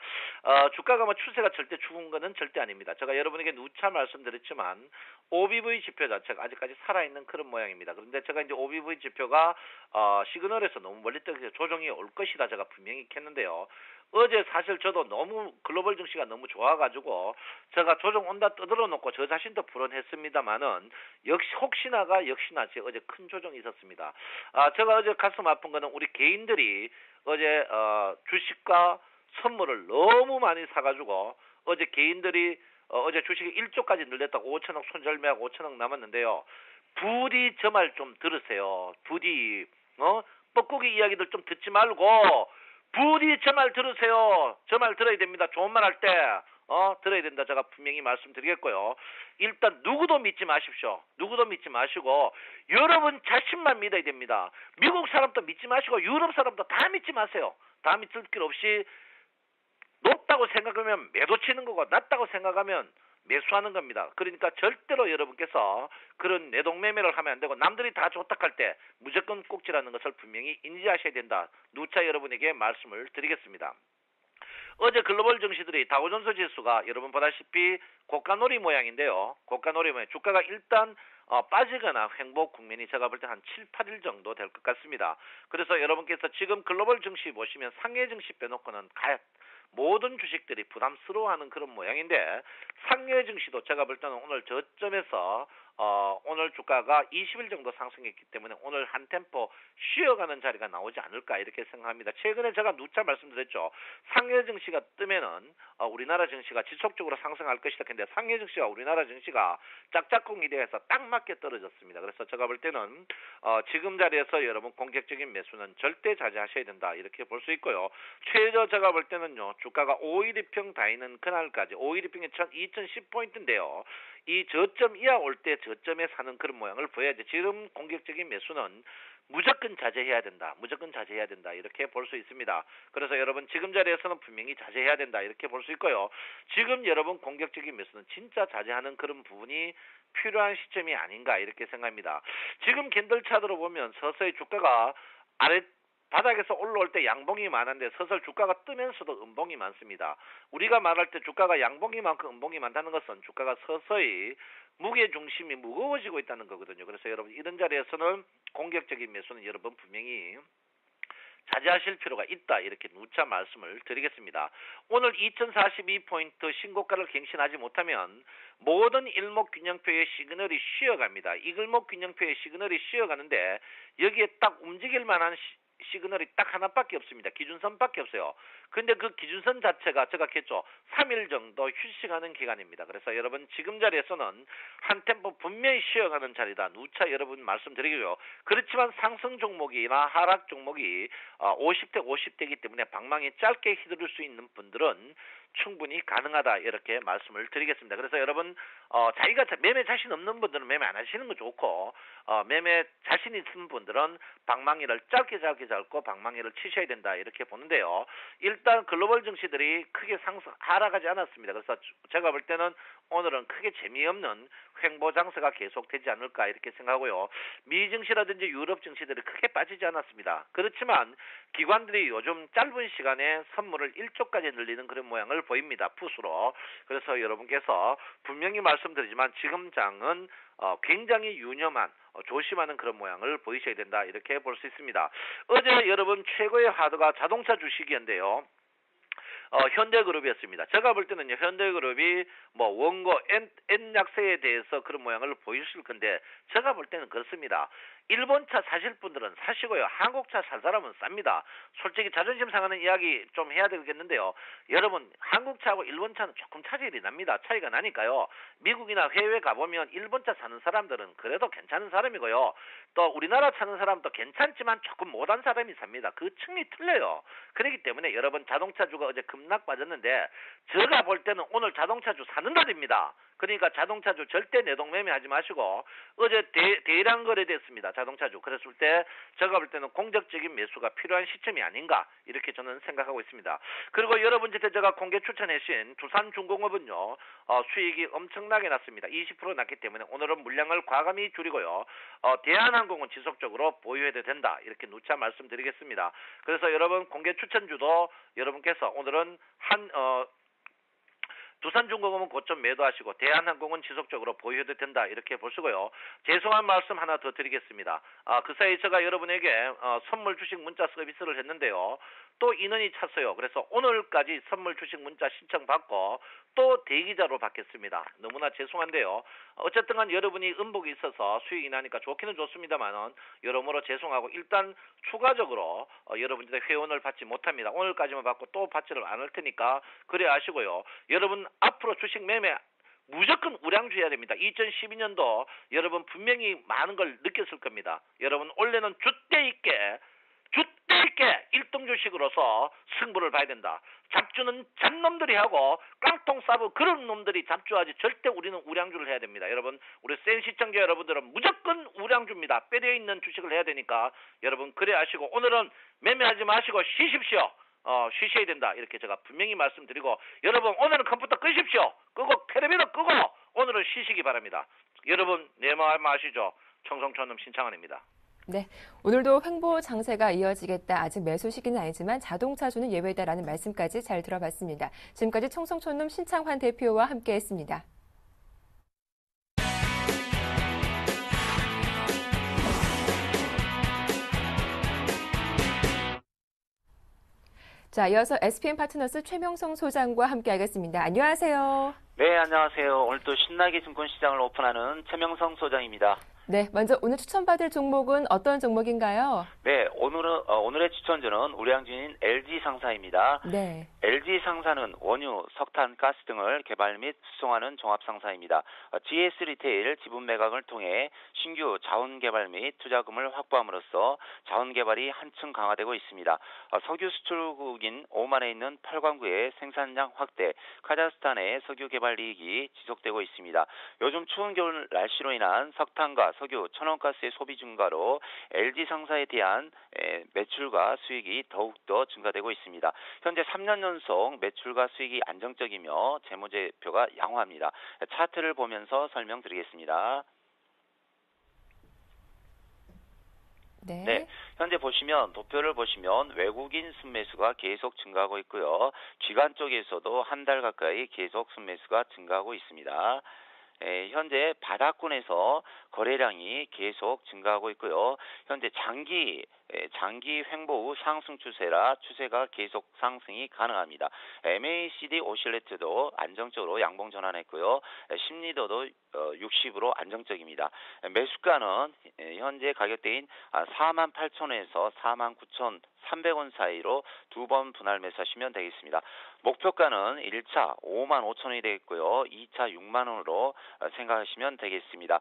주가가 뭐 추세가 절대 죽은 거는 절대 아닙니다. 제가 여러분에게 누차 말씀드렸지만 OBV 지표 자체가 아직까지 살아있는 그런 모양입니다. 그런데 제가 이제 OBV 지표가 시그널에서 너무 멀리 떠서 조정이 올 것이다 제가 분명히 했는데요. 어제 사실 저도 너무 글로벌 증시가 너무 좋아가지고 제가 조정 온다 떠들어 놓고 저 자신도 불안했습니다만은 역시나 제 어제 큰 조정이 있었습니다. 제가 어제 가슴 아픈 거는 우리 개인들이 어제 주식과 선물을 너무 많이 사가지고 어제 개인들이 어제 주식이 1조까지 늘렸다고 5천억 손절매하고 5천억 남았는데요. 부디 저 말 좀 들으세요. 부디 뻐꾸기 이야기들 좀 듣지 말고 부디 저 말 들으세요. 저 말 들어야 됩니다. 좋은 말 할 때 들어야 된다. 제가 분명히 말씀드리겠고요. 일단 누구도 믿지 마십시오. 누구도 믿지 마시고 여러분 자신만 믿어야 됩니다. 미국 사람도 믿지 마시고 유럽 사람도 다 믿지 마세요. 다 믿을 길 없이 높다고 생각하면 매도 치는 거고 낮다고 생각하면 매수하는 겁니다. 그러니까 절대로 여러분께서 그런 내동매매를 하면 안 되고 남들이 다 좋다 할 때 무조건 꼭지라는 것을 분명히 인지하셔야 된다. 누차 여러분에게 말씀을 드리겠습니다. 어제 글로벌 증시들이 다우존스 지수가 여러분 보다시피 고가놀이 모양인데요. 고가놀이 모양 주가가 일단 빠지거나 횡보 국면이 제가 볼 때 한 7, 8일 정도 될 것 같습니다. 그래서 여러분께서 지금 글로벌 증시 보시면 상해 증시 빼놓고는 모든 주식들이 부담스러워하는 그런 모양인데 상해 증시도 제가 볼 때는 오늘 저점에서 오늘 주가가 20일 정도 상승했기 때문에 오늘 한 템포 쉬어가는 자리가 나오지 않을까 이렇게 생각합니다. 최근에 제가 누차 말씀드렸죠. 상해 증시가 뜨면은 우리나라 증시가 지속적으로 상승할 것이다. 근데 상해 증시와 우리나라 증시가 짝짝꿍이 되어서 딱 맞게 떨어졌습니다. 그래서 제가 볼 때는 지금 자리에서 여러분 공격적인 매수는 절대 자제하셔야 된다 이렇게 볼 수 있고요. 최저 제가 볼 때는요. 주가가 5일이평 다이는 그날까지 5일이평이 2010포인트인데요. 이 저점 이하 올 때 저점에 사는 그런 모양을 보여야지. 지금 공격적인 매수는 무조건 자제해야 된다. 무조건 자제해야 된다. 이렇게 볼 수 있습니다. 그래서 여러분 지금 자리에서는 분명히 자제해야 된다. 이렇게 볼 수 있고요. 지금 여러분 공격적인 매수는 진짜 자제하는 그런 부분이 필요한 시점이 아닌가 이렇게 생각합니다. 지금 캔들 차트로 보면 서서히 주가가 아래 바닥에서 올라올 때 양봉이 많은데 서서히 주가가 뜨면서도 음봉이 많습니다. 우리가 말할 때 주가가 양봉이 많고 음봉이 많다는 것은 주가가 서서히 무게 중심이 무거워지고 있다는 거거든요. 그래서 여러분 이런 자리에서는 공격적인 매수는 여러분 분명히 자제하실 필요가 있다. 이렇게 누차 말씀을 드리겠습니다. 오늘 2042포인트 신고가를 갱신하지 못하면 모든 일목균형표의 시그널이 쉬어갑니다. 일목균형표의 시그널이 쉬어가는데 여기에 딱 움직일 만한 시그널이 딱 하나밖에 없습니다. 기준선밖에 없어요. 근데 그 기준선 자체가 제가 했죠. 3일 정도 휴식하는 기간입니다. 그래서 여러분 지금 자리에서는 한 템포 분명히 쉬어가는 자리다. 누차 여러분 말씀드리고요. 그렇지만 상승 종목이나 하락 종목이 50대 50대이기 때문에 방망이 짧게 휘두를 수 있는 분들은 충분히 가능하다 이렇게 말씀을 드리겠습니다. 그래서 여러분 자기가 매매 자신 없는 분들은 매매 안 하시는 거 좋고 매매 자신 있는 분들은 방망이를 짧게 잡고 방망이를 치셔야 된다 이렇게 보는데요. 일단 글로벌 증시들이 크게 하락하지 않았습니다. 그래서 제가 볼 때는 오늘은 크게 재미없는 횡보 장세가 계속되지 않을까 이렇게 생각하고요. 미 증시라든지 유럽 증시들이 크게 빠지지 않았습니다. 그렇지만 기관들이 요즘 짧은 시간에 선물을 1조까지 늘리는 그런 모양을 보입니다. 풋으로. 그래서 여러분께서 분명히 말씀드리지만 지금 장은 굉장히 유념한 조심하는 그런 모양을 보이셔야 된다 이렇게 볼 수 있습니다. 어제 여러분 최고의 하드가 자동차 주식이었는데요. 현대그룹이었습니다. 제가 볼 때는요, 현대그룹이 원고 N 약세에 대해서 그런 모양을 보이실 건데, 제가 볼 때는 그렇습니다. 일본차 사실 분들은 사시고요. 한국차 살 사람은 쌉니다. 솔직히 자존심 상하는 이야기 좀 해야 되겠는데요. 여러분 한국차하고 일본차는 조금 차질이 납니다. 차이가 나니까요. 미국이나 해외 가보면 일본차 사는 사람들은 그래도 괜찮은 사람이고요. 또 우리나라 사는 사람도 괜찮지만 조금 못한 사람이 삽니다. 그 층이 틀려요. 그렇기 때문에 여러분 자동차주가 어제 급락 빠졌는데 제가 볼 때는 오늘 자동차주 사는 날입니다. 그러니까 자동차주 절대 내동 매매하지 마시고 어제 대량 거래됐습니다. 자동차주. 그랬을 때 제가 볼 때는 공격적인 매수가 필요한 시점이 아닌가 이렇게 저는 생각하고 있습니다. 그리고 여러분한테 제가 공개 추천해주신 두산중공업은요. 수익이 엄청나게 났습니다. 20% 났기 때문에 오늘은 물량을 과감히 줄이고요. 대한항공은 지속적으로 보유해도 된다. 이렇게 누차 말씀드리겠습니다. 그래서 여러분 공개 추천주도 여러분께서 오늘은 두산중공업은 고점 매도하시고 대한항공은 지속적으로 보유해도 된다 이렇게 보시고요. 죄송한 말씀 하나 더 드리겠습니다. 그 사이 제가 여러분에게 선물 주식 문자 서비스를 했는데요. 또 인원이 찼어요. 그래서 오늘까지 선물 주식 문자 신청받고 또 대기자로 받겠습니다. 너무나 죄송한데요. 어쨌든 간 여러분이 음복이 있어서 수익이 나니까 좋기는 좋습니다만은 여러모로 죄송하고 일단 추가적으로 여러분들의 회원을 받지 못합니다. 오늘까지만 받고 또 받지를 않을 테니까 그래 하시고요. 여러분 앞으로 주식 매매 무조건 우량주해야 됩니다. 2012년도 여러분 분명히 많은 걸 느꼈을 겁니다. 여러분 올해는 줏대 있게 1등 주식으로서 승부를 봐야 된다. 잡주는 잡놈들이 하고 깡통 싸부 그런 놈들이 잡주하지 절대 우리는 우량주를 해야 됩니다. 여러분 우리 센 시청자 여러분들은 무조건 우량주입니다. 빼려 있는 주식을 해야 되니까 여러분 그래 하시고 오늘은 매매하지 마시고 쉬십시오. 쉬셔야 된다. 이렇게 제가 분명히 말씀드리고 여러분 오늘은 컴퓨터 끄십시오. 끄고 텔레비전 끄고 오늘은 쉬시기 바랍니다. 여러분 내 마음 아시죠? 청성촌놈 신창환입니다. 네, 오늘도 횡보 장세가 이어지겠다. 아직 매수 시기는 아니지만 자동차주는 예외다라는 말씀까지 잘 들어봤습니다. 지금까지 청성촌놈 신창환 대표와 함께했습니다. 자, 이어서 SPM 파트너스 최명성 소장과 함께하겠습니다. 안녕하세요. 네, 안녕하세요. 오늘 또 신나게 증권시장을 오픈하는 최명성 소장입니다. 네, 먼저 오늘 추천받을 종목은 어떤 종목인가요? 네, 오늘의 추천주는 우량주인 LG상사입니다. 네. LG상사는 원유, 석탄, 가스 등을 개발 및 수송하는 종합상사입니다. GS 리테일 지분 매각을 통해 신규 자원 개발 및 투자금을 확보함으로써 자원 개발이 한층 강화되고 있습니다. 석유 수출국인 오만에 있는 팔광구의 생산량 확대, 카자흐스탄의 석유 개발 이익이 지속되고 있습니다. 요즘 추운 겨울 날씨로 인한 석탄과 석유, 천연가스의 소비 증가로 LG상사에 대한 매출과 수익이 더욱더 증가되고 있습니다. 현재 3년 연속 매출과 수익이 안정적이며 재무제표가 양호합니다. 차트를 보면서 설명드리겠습니다. 네, 현재 도표를 보시면 외국인 순매수가 계속 증가하고 있고요. 기관 쪽에서도 한 달 가까이 계속 순매수가 증가하고 있습니다. 현재 바닥권에서 거래량이 계속 증가하고 있고요. 현재 장기 횡보 후 상승 추세라 추세가 계속 상승이 가능합니다. MACD 오실레트도 안정적으로 양봉 전환했고요. 심리도도 60으로 안정적입니다. 매수가는 현재 가격대인 48,000원에서 49,300원 사이로 두 번 분할 매수하시면 되겠습니다. 목표가는 1차 55,000원이 되겠고요. 2차 6만원으로 생각하시면 되겠습니다.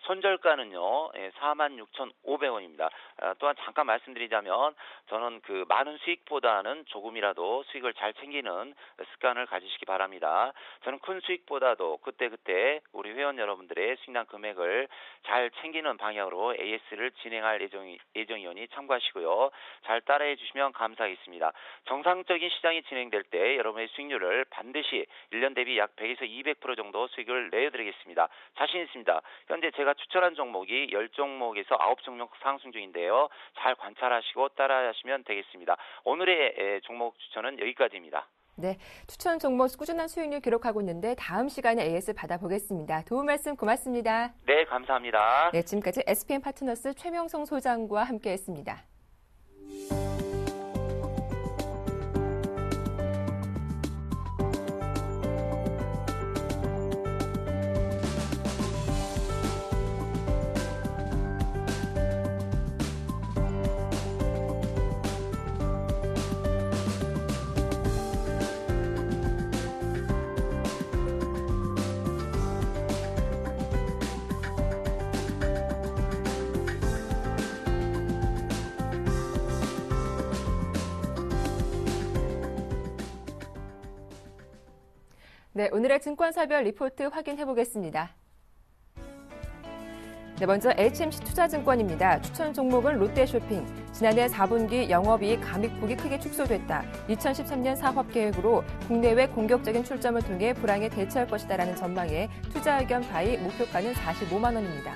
손절가는요 46,500원입니다. 또한 잠깐 말씀드리자면 저는 그 많은 수익보다는 조금이라도 수익을 잘 챙기는 습관을 가지시기 바랍니다. 저는 큰 수익보다도 그때 우리 회원 여러분들의 수익난 금액을 잘 챙기는 방향으로 AS를 진행할 예정이오니 참고하시고요. 잘 따라해 주시면 감사하겠습니다. 정상적인 시장이 진행될 때 여러분의 수익률을 반드시 1년 대비 약 100에서 200% 정도 수익을 내어드리겠습니다. 자신 있습니다. 현재 제가 추천한 종목이 10종목에서 9종목 상승 중인데요. 잘 관찰하시고 따라하시면 되겠습니다. 오늘의 종목 추천은 여기까지입니다. 네, 추천 종목 꾸준한 수익률 기록하고 있는데 다음 시간에 AS 받아보겠습니다. 도움 말씀 고맙습니다. 네, 감사합니다. 네, 지금까지 SPM 파트너스 최명성 소장과 함께했습니다. 네, 오늘의 증권사별 리포트 확인해 보겠습니다. 네, 먼저 HMC 투자증권입니다. 추천 종목은 롯데쇼핑. 지난해 4분기 영업이익 감익폭이 크게 축소됐다. 2013년 사업계획으로 국내외 공격적인 출점을 통해 불황에 대처할 것이다라는 전망에 투자 의견 바이 목표가는 45만 원입니다.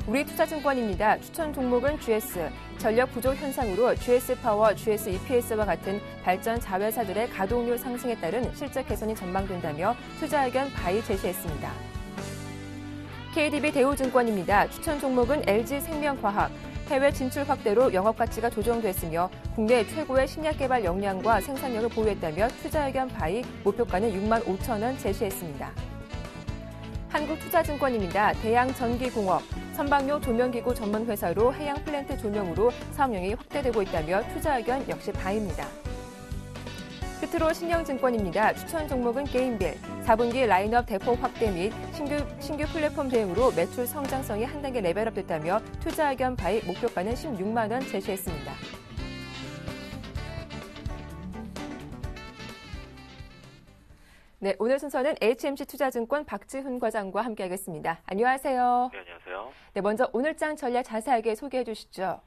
우리투자증권입니다. 추천 종목은 GS. 전력 부족 현상으로 GS파워, GSEPS와 같은 발전 자회사들의 가동률 상승에 따른 실적 개선이 전망된다며 투자 의견 바이 제시했습니다. KDB 대우증권입니다. 추천 종목은 LG생명과학. 해외 진출 확대로 영업가치가 조정됐으며 국내 최고의 신약 개발 역량과 생산력을 보유했다며 투자 의견 바이 목표가는 6만 5천 원 제시했습니다. 한국투자증권입니다. 대양전기공업. 선박용 조명기구 전문 회사로 해양 플랜트 조명으로 사업용이 확대되고 있다며 투자 의견 역시 바이입니다. 끝으로 신영증권입니다. 추천 종목은 게임빌. 4분기 라인업 대폭 확대 및 신규 플랫폼 대응으로 매출 성장성이 한 단계 레벨업됐다며 투자 의견 바이 목표가는 16만 원 제시했습니다. 네, 오늘 순서는 HMC 투자증권 박지훈 과장과 함께하겠습니다. 안녕하세요. 네, 안녕하세요. 네, 먼저 오늘장 전략 자세하게 소개해 주시죠.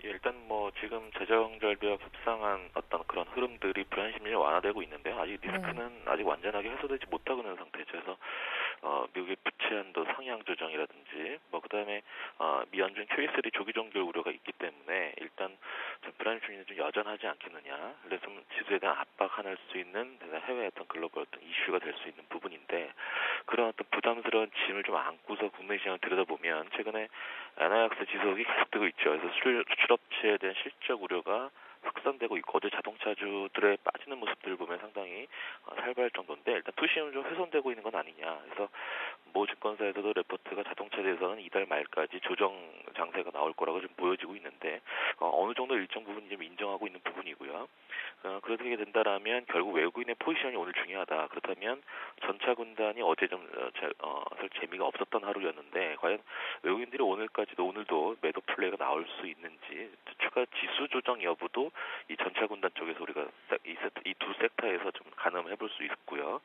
예, 일단 지금 재정 절벽 협상한 어떤 그런 흐름들이 불안 심리를 완화되고 있는데요. 아직 리스크는 아직 완전하게 해소되지 못하고 있는 상태죠. 그래서 미국의 부채 한도 상향 조정이라든지 그다음에 미연준 QE3 조기 종결 우려가 있기 때문에 일단 불안 심리는 좀 여전하지 않겠느냐. 그래서 지수에 대한 압박할 수 있는 해외 어떤 글로벌 어떤 이슈가 될 수 있는 부분인데 그런 어떤 부담스러운 짐을 좀 안고서 국내 시장을 들여다보면 최근에 엔화약세 지속이 계속되고 있죠. 그래서 수출업체에 대한 실적 우려가 확산되고 있고 어제 자동차주들의 빠지는 모습들을 보면 상당히 살벌할 정도인데 일단 투심은 좀 훼손되고 있는 건 아니냐. 그래서 모 증권사에서도 레포트가 자동차에 대해서는 이달 말까지 조정 장세가 나올 거라고 좀 보여지고 있는데 어느 정도 일정 부분 좀 인정하고 있는 부분이고요. 그렇게 된다라면 결국 외국인의 포지션이 오늘 중요하다. 그렇다면 전차 군단이 어제 좀 재미가 없었던 하루였는데 과연 외국인들이 오늘도 매도 플레이가 나올 수 있는지 추가 지수 조정 여부도 이 전차 군단 쪽에서 우리가 이 두 섹터에서 좀 가늠해 볼 수 있고요.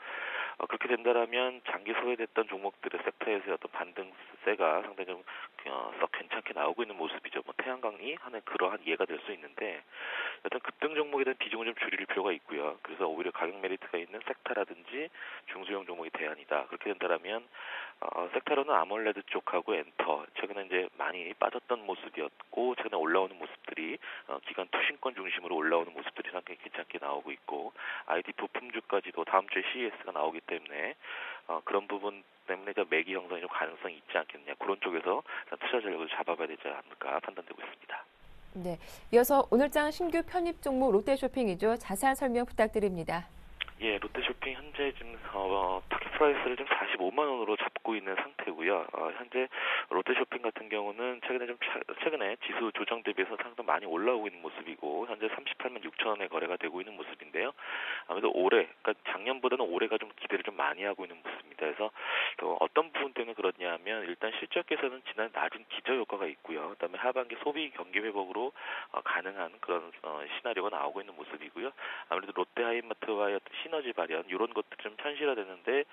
그렇게 된다라면 장기 소외됐던 종목들의 섹터에서의 어떤 반등세가 상당히 좀 썩 괜찮게 나오고 있는 모습이죠. 태양광이 하는 그러한 예가 될 수 있는데 어떤 급등 종목에 대한 비중을 좀 줄일 필요가 있고요. 그래서 오히려 가격 메리트가 있는 섹터라든지 중소형 종목이 대안이다. 그렇게 된다라면 섹터로는 아몰레드 쪽하고 엔터 최근에 이제 많이 빠졌던 모습이었고 최근에 올라오는 모습들이 기관 투신권 중심으로 올라오는 모습들이 상당히 괜찮게 나오고 있고 IT 부품주까지도 다음 주에 CES가 나오기 때문에 그런 부분 때문에 매기 형성이 좀 가능성이 있지 않겠느냐. 그런 쪽에서 투자 전략을 잡아봐야 되지 않을까 판단되고 있습니다. 네, 이어서 오늘장 신규 편입 종목 롯데쇼핑이죠. 자세한 설명 부탁드립니다. 예, 롯데쇼핑 현재 지금 타겟 프라이스를 좀 45만 원으로 잡고 있는 상태고요. 현재 롯데쇼핑 같은 경우는 최근에 지수 조정 대비해서 상당히 많이 올라오고 있는 모습이고 현재 38만 6천 원에 거래가 되고 있는 모습인데요. 아무래도 그러니까 작년보다는 올해가 좀 기대를 좀 많이 하고 있는 모습입니다. 그래서 또 어떤 부분 때문에 그러냐면 일단 실적 개선은 지난 낮은 기저 효과가 있고요. 그다음에 하반기 소비 경기 회복으로 가능한 그런 시나리오가 나오고 있는 모습이고요. 아무래도 롯데하이마트와의 어떤 시너지 발현 이런 것들 좀 현실화되는데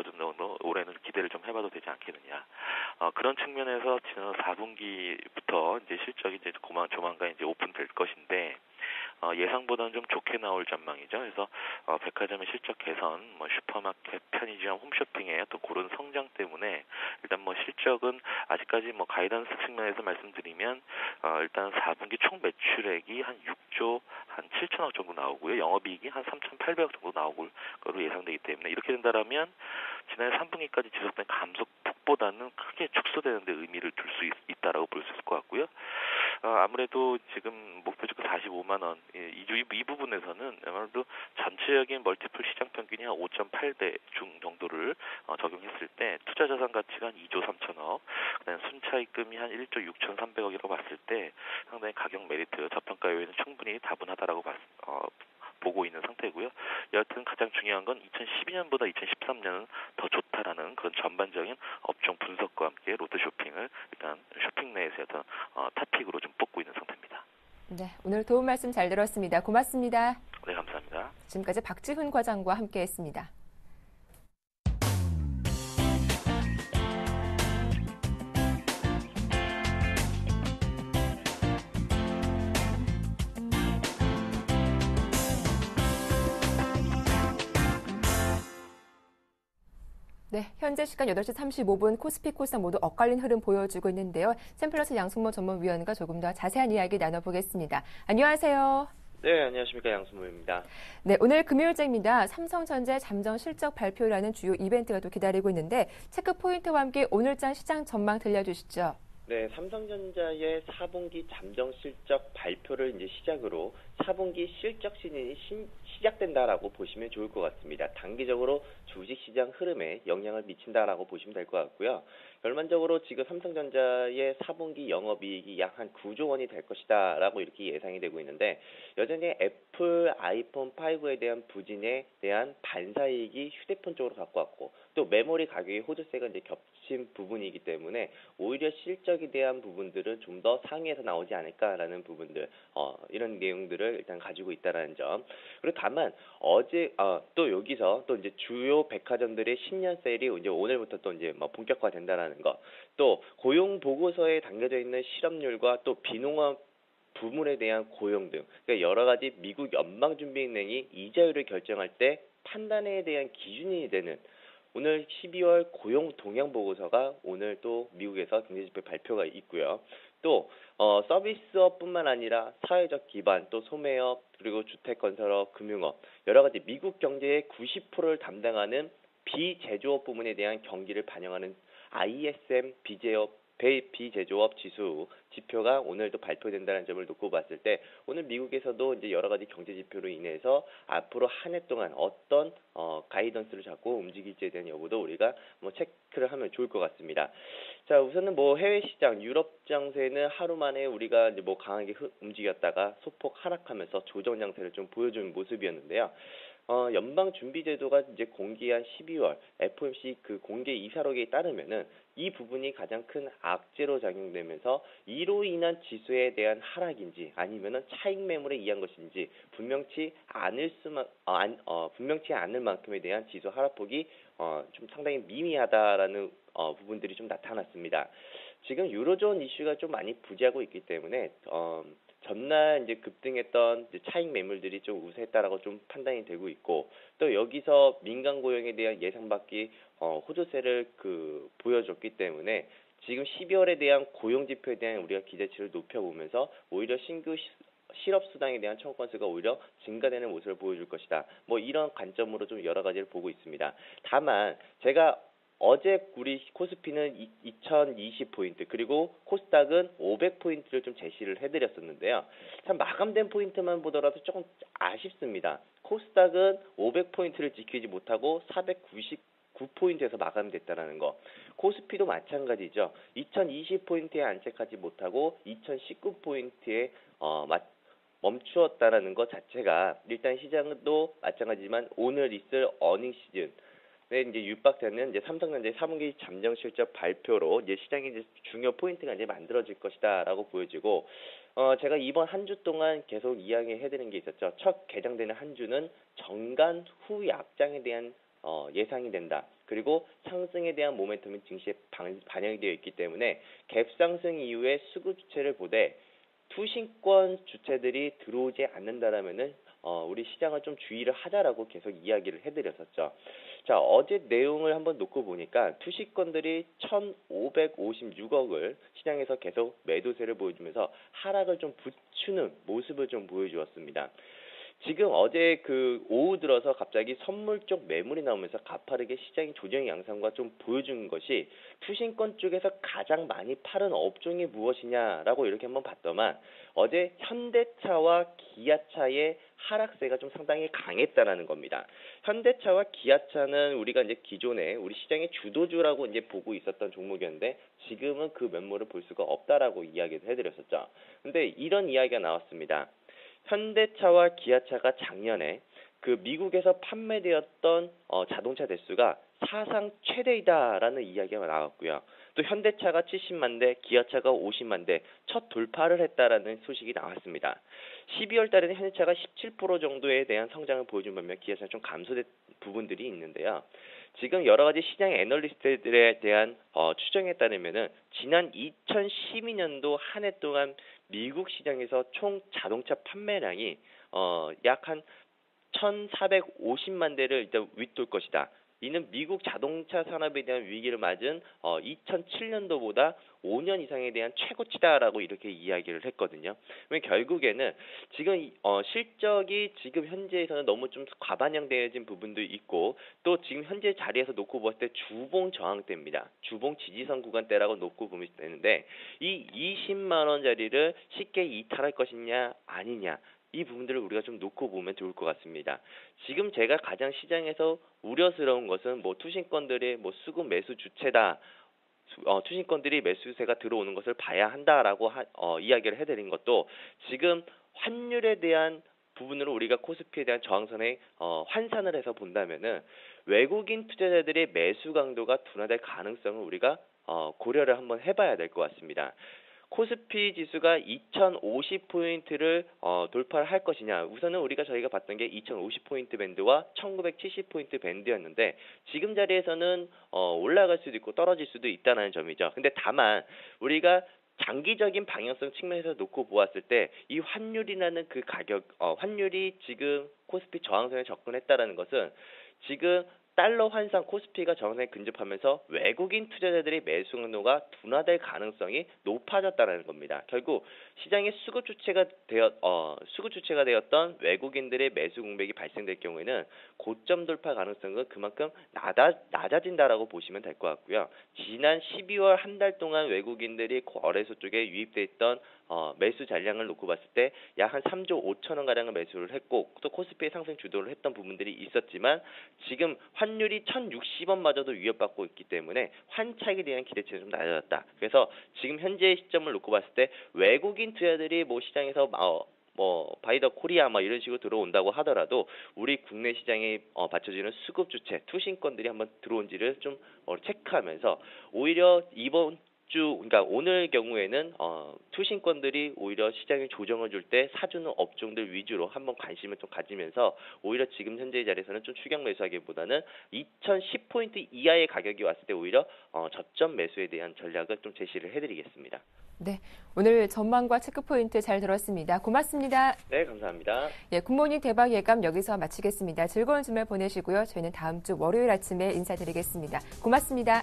좀 올해는 기대를 좀 해봐도 되지 않겠느냐. 그런 측면에서 지난 4분기부터 이제 실적이 이제 조만간 이제 오픈될 것인데. 예상보다는 좀 좋게 나올 전망이죠. 그래서 백화점의 실적 개선, 슈퍼마켓, 편의점, 홈쇼핑의 어떤 그런 성장 때문에 일단 실적은 아직까지 가이던스 측면에서 말씀드리면 일단 4분기 총 매출액이 한 6조 한 7천억 정도 나오고요. 영업이익이 한 3,800억 정도 나올 거로 예상되기 때문에 이렇게 된다라면 지난해 3분기까지 지속된 감소폭보다는 크게 축소되는 데 의미를 둘 수 있다라고 볼 수 있을 것 같고요. 아무래도 지금 목표 주가 45만 원 이 부분에서는 아무래도 전체적인 멀티플 시장 평균이 한 5.8배 중 정도를 적용했을 때 투자 자산 가치가 한 2조 3천억, 그다음에 순차익금이 한 1조 6,300억이라고 봤을 때 상당히 가격 메리트 저평가 요인은 충분히 다분하다라고 보고 있는 상태고요. 여하튼 가장 중요한 건 2012년보다 2013년은 더 좋다라는 그런 전반적인 업종 분석과 함께 롯데쇼핑을 일단 쇼핑 내에서 어떤 탑픽으로 좀 뽑고 있는 상태입니다. 네, 오늘 도움 말씀 잘 들었습니다. 고맙습니다. 네, 감사합니다. 지금까지 박지훈 과장과 함께했습니다. 네, 현재 시간 8시 35분 코스피 코스닥 모두 엇갈린 흐름 보여주고 있는데요. 샘플러스 양승모 전문위원과 조금 더 자세한 이야기 나눠보겠습니다. 안녕하세요. 네, 안녕하십니까. 양승모입니다. 네, 오늘 금요일째입니다. 삼성전자 잠정 실적 발표라는 주요 이벤트가 또 기다리고 있는데 체크 포인트와 함께 오늘장 시장 전망 들려주시죠. 네, 삼성전자의 4분기 잠정 실적 발표를 이제 시작으로 4분기 실적 시즌이 시작된다라고 보시면 좋을 것 같습니다. 단기적으로 주식시장 흐름에 영향을 미친다라고 보시면 될 것 같고요. 결론적으로 지금 삼성전자의 4분기 영업이익이 약 한 9조 원이 될 것이다라고 이렇게 예상이 되고 있는데 여전히 애플 아이폰 5에 대한 부진에 대한 반사이익이 휴대폰 쪽으로 갖고 왔고 또 메모리 가격이 호주세가 이제 겹친 부분이기 때문에 오히려 실적에 대한 부분들은 좀 더 상위에서 나오지 않을까라는 부분들 이런 내용들을 일단 가지고 있다라는 점. 그리고 다만 어제 또 여기서 또 이제 주요 백화점들의 신년 세일이 이제 오늘부터 또 이제 본격화된다라는 거. 또 고용 보고서에 담겨져 있는 실업률과 또 비농업 부문에 대한 고용 등 그러니까 여러 가지 미국 연방준비은행이 이자율을 결정할 때 판단에 대한 기준이 되는 오늘 12월 고용 동향 보고서가 오늘 또 미국에서 경제지표 발표가 있고요. 또 서비스업뿐만 아니라 사회적 기반, 또 소매업, 그리고 주택건설업, 금융업 여러 가지 미국 경제의 90%를 담당하는 비제조업 부문에 대한 경기를 반영하는 ISM 비제조업 지표가 오늘도 발표된다는 점을 놓고 봤을 때 오늘 미국에서도 이제 여러 가지 경제 지표로 인해서 앞으로 한 해 동안 어떤 가이던스를 잡고 움직일지에 대한 여부도 우리가 체크를 하면 좋을 것 같습니다. 자, 우선은 해외 시장, 유럽 장세는 하루 만에 우리가 이제 강하게 움직였다가 소폭 하락하면서 조정 장세를 좀 보여주는 모습이었는데요. 연방준비제도가 이제 공개한 12월 FOMC 그 공개 이사록에 따르면은 이 부분이 가장 큰 악재로 작용되면서 이로 인한 지수에 대한 하락인지 아니면은 차익 매물에 의한 것인지 분명치 않을 만큼에 대한 지수 하락폭이 좀 상당히 미미하다라는 부분들이 좀 나타났습니다. 지금 유로존 이슈가 좀 많이 부재하고 있기 때문에 전날 이제 급등했던 이제 차익 매물들이 좀 우세했다라고 좀 판단이 되고 있고 또 여기서 민간 고용에 대한 예상 밖의 호조세를 보여줬기 때문에 지금 12월에 대한 고용 지표에 대한 우리가 기대치를 높여보면서 오히려 신규 실업 수당에 대한 청구 건수가 오히려 증가되는 모습을 보여줄 것이다. 이런 관점으로 좀 여러 가지를 보고 있습니다. 다만 제가 어제 우리 코스피는 2020포인트 그리고 코스닥은 500포인트를 좀 제시를 해드렸었는데요. 참 마감된 포인트만 보더라도 조금 아쉽습니다. 코스닥은 500포인트를 지키지 못하고 499포인트에서 마감됐다는 거. 코스피도 마찬가지죠. 2020포인트에 안착하지 못하고 2019포인트에 멈추었다라는 것 자체가 일단 시장도 마찬가지지만 오늘 있을 어닝 시즌 이제 육박되는 이제 삼성전자의 3분기 잠정 실적 발표로 이제 시장의 이제 중요 포인트가 이제 만들어질 것이다라고 보여지고 제가 이번 한 주 동안 계속 이야기해드린 게 있었죠. 첫 개장되는 한 주는 정관 후 약장에 대한 예상이 된다. 그리고 상승에 대한 모멘텀이 증시에 반영이 되어 있기 때문에 갭 상승 이후에 수급 주체를 보되 투신권 주체들이 들어오지 않는다라면은 우리 시장을 좀 주의를 하자라고 계속 이야기를 해드렸었죠. 자, 어제 내용을 한번 놓고 보니까 투시권들이 1,556억을 시장에서 계속 매도세를 보여주면서 하락을 좀 붙이는 모습을 좀 보여주었습니다. 지금 어제 오후 들어서 갑자기 선물 쪽 매물이 나오면서 가파르게 시장이 조정 양상과 좀 보여준 것이 투신권 쪽에서 가장 많이 팔은 업종이 무엇이냐라고 이렇게 한번 봤더만 어제 현대차와 기아차의 하락세가 좀 상당히 강했다라는 겁니다. 현대차와 기아차는 우리가 이제 기존에 우리 시장의 주도주라고 이제 보고 있었던 종목이었는데 지금은 그 면모를 볼 수가 없다라고 이야기를 해드렸었죠. 근데 이런 이야기가 나왔습니다. 현대차와 기아차가 작년에 미국에서 판매되었던 자동차 대수가 사상 최대이다라는 이야기가 나왔고요. 또 현대차가 70만 대, 기아차가 50만 대 첫 돌파를 했다라는 소식이 나왔습니다. 12월 달에는 현대차가 17% 정도에 대한 성장을 보여준 반면 기아차는 좀 감소된 부분들이 있는데요. 지금 여러 가지 시장 애널리스트들에 대한 추정에 따르면은 지난 2012년도 한 해 동안 미국 시장에서 총 자동차 판매량이 약 한 1,450만 대를 일단 윗돌 것이다. 이는 미국 자동차 산업에 대한 위기를 맞은 2007년도보다 5년 이상에 대한 최고치다라고 이렇게 이야기를 했거든요. 왜냐면 결국에는 지금 실적이 지금 현재에서는 너무 좀 과반영되어진 부분도 있고 또 지금 현재 자리에서 놓고 봤을 때 주봉 저항대입니다. 주봉 지지선 구간대라고 놓고 보면 되는데 이 20만 원짜리를 쉽게 이탈할 것이냐 아니냐 이 부분들을 우리가 좀 놓고 보면 좋을 것 같습니다. 지금 제가 가장 시장에서 우려스러운 것은 뭐 투신권들의 뭐 수급 매수 주체다. 투신권들이 매수세가 들어오는 것을 봐야 한다라고 이야기를 해드린 것도 지금 환율에 대한 부분으로 우리가 코스피에 대한 저항선에 환산을 해서 본다면은 외국인 투자자들의 매수 강도가 둔화될 가능성을 우리가 고려를 한번 해봐야 될 것 같습니다. 코스피 지수가 2050포인트를 돌파를 할 것이냐. 우선은 저희가 봤던 게 2050포인트 밴드와 1970포인트 밴드였는데 지금 자리에서는 올라갈 수도 있고 떨어질 수도 있다는 점이죠. 근데 다만 우리가 장기적인 방향성 측면에서 놓고 보았을 때 이 환율이라는 그 가격, 환율이 지금 코스피 저항선에 접근했다라는 것은 지금 달러 환산 코스피가 저항선에 근접하면서 외국인 투자자들의 매수 강도가 둔화될 가능성이 높아졌다는 겁니다. 결국 시장에 수급 주체가 되었던 외국인들의 매수 공백이 발생될 경우에는 고점 돌파 가능성은 그만큼 낮아진다라고 보시면 될 것 같고요. 지난 12월 한 달 동안 외국인들이 거래소 쪽에 유입돼 있던 매수 잔량을 놓고 봤을 때 약 한 3조 5천원 가량을 매수를 했고 또 코스피의 상승 주도를 했던 부분들이 있었지만 지금 환율이 1,060원마저도 위협받고 있기 때문에 환차익에 대한 기대치는 좀 낮아졌다. 그래서 지금 현재 시점을 놓고 봤을 때 외국인 투자들이 뭐 시장에서 바이더 코리아 이런 식으로 들어온다고 하더라도 우리 국내 시장에 받쳐주는 수급 주체 투신권들이 한번 들어온지를 좀 체크하면서 오히려 이번 그러니까 오늘 경우에는 투신권들이 오히려 시장에 조정을 줄 때 사주는 업종들 위주로 한번 관심을 좀 가지면서 오히려 지금 현재의 자리에서는 좀 추격 매수하기보다는 2010포인트 이하의 가격이 왔을 때 오히려 저점 매수에 대한 전략을 좀 제시를 해드리겠습니다. 네, 오늘 전망과 체크포인트 잘 들었습니다. 고맙습니다. 네, 감사합니다. 예, 굿모닝 대박 예감 여기서 마치겠습니다. 즐거운 주말 보내시고요. 저희는 다음 주 월요일 아침에 인사드리겠습니다. 고맙습니다.